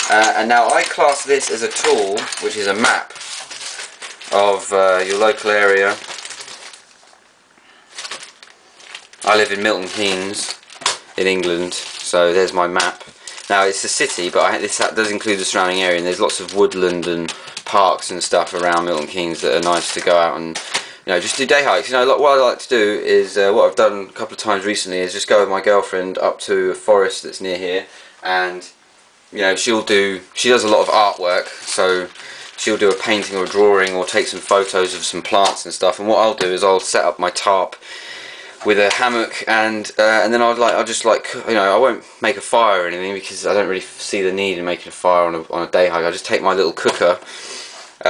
And now I class this as a tool, which is a map of your local area. I live in Milton Keynes in England, so there's my map. Now it's a city, but this does include the surrounding area, and there's lots of woodland and parks and stuff around Milton Keynes that are nice to go out and, you know, just do day hikes. You know, what I like to do is, what I've done a couple of times recently is just go with my girlfriend up to a forest that's near here, and, you know, she does a lot of artwork, so she'll do a painting or a drawing or take some photos of some plants and stuff, and what I'll do is I'll set up my tarp with a hammock, and then I'll just, like, you know, I won't make a fire or anything because I don't really see the need in making a fire on a day hike. I just take my little cooker,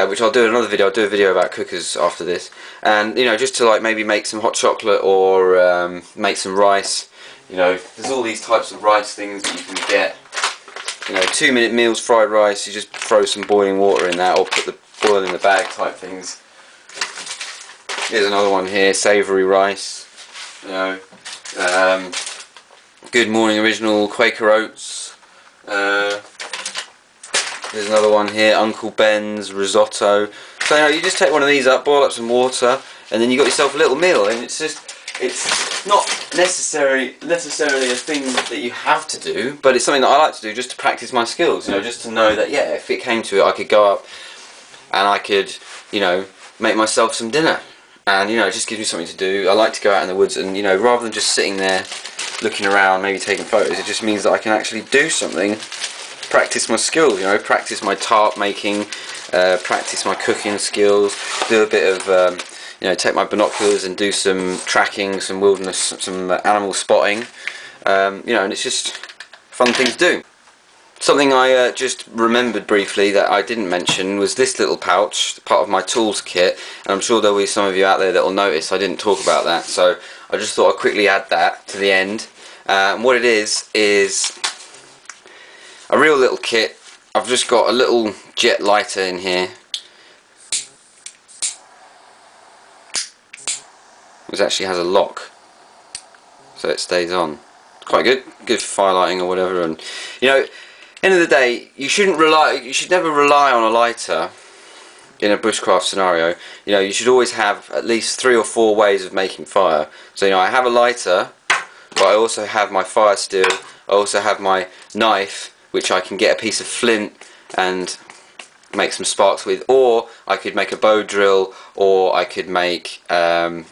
which I'll do in another video. I'll do a video about cookers after this, and, you know, just to, like, maybe make some hot chocolate or make some rice. You know, there's all these types of rice things that you can get. You know, 2-minute meals, fried rice. You just throw some boiling water in that, or put the boil in the bag type things. Here's another one here, savoury rice. You know, Good Morning Original Quaker Oats. There's another one here, Uncle Ben's risotto. So, you know, you just take one of these up, boil up some water, and then you got yourself a little meal. And it's not necessarily a thing that you have to do, but it's something that I like to do just to practice my skills. You know, just to know that, yeah, if it came to it, I could go up and I could, you know, make myself some dinner. And, you know, it just gives me something to do. I like to go out in the woods and, you know, rather than just sitting there looking around, maybe taking photos, it just means that I can actually do something, practice my skills, you know, practice my tarp making, practice my cooking skills, do a bit of, you know, take my binoculars and do some tracking, some wilderness, some animal spotting, you know, and it's just fun thing to do. Something I just remembered briefly that I didn't mention was this little pouch, part of my tools kit, and I'm sure there'll be some of you out there that will notice I didn't talk about that, so I just thought I'd quickly add that to the end. And what it is a real little kit. I've just got a little jet lighter in here, which actually has a lock, so it stays on. It's quite good for firelighting or whatever. And, you know, end of the day, you should never rely on a lighter in a bushcraft scenario. You know, you should always have at least 3 or 4 ways of making fire. So, you know, I have a lighter, but I also have my fire steel, I also have my knife, which I can get a piece of flint and make some sparks with, or I could make a bow drill, or I could make a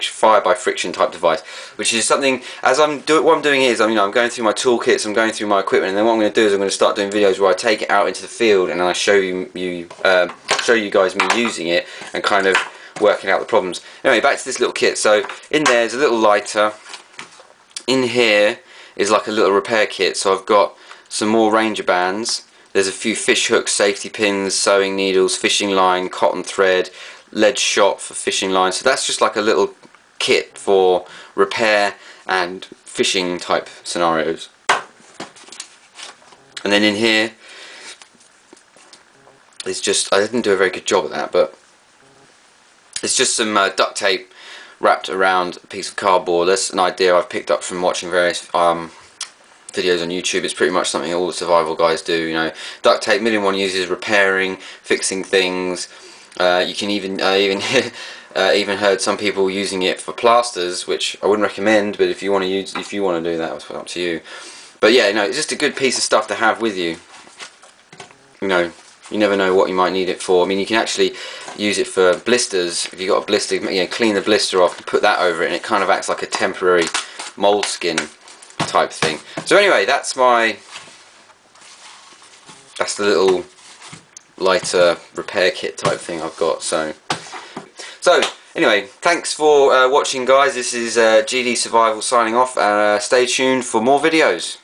fire by friction type device, which is something, what I'm doing is, you know, I'm going through my toolkits, I'm going through my equipment, and then what I'm going to do is I'm going to start doing videos where I take it out into the field and I show you guys me using it and kind of working out the problems. Anyway, back to this little kit. So in there's a little lighter. In here is like a little repair kit. So I've got some more Ranger bands. There's a few fish hooks, safety pins, sewing needles, fishing line, cotton thread, lead shot for fishing line. So that's just like a little kit for repair and fishing type scenarios. And then in here is just, I didn't do a very good job at that, but it's just some duct tape wrapped around a piece of cardboard. That's an idea I've picked up from watching various videos on YouTube. It's pretty much something all the survival guys do. You know, duct tape, million one uses, repairing, fixing things. You can even even heard some people using it for plasters, which I wouldn't recommend. But if you want to do that, it's up to you. But yeah, you know, it's just a good piece of stuff to have with you. You know, you never know what you might need it for. I mean, you can actually use it for blisters. If you've got a blister, you know, clean the blister off and put that over it, and it kind of acts like a temporary moleskin type thing. So anyway, that's the little lighter repair kit type thing I've got. So anyway, thanks for watching, guys. This is GD Survival signing off, and stay tuned for more videos.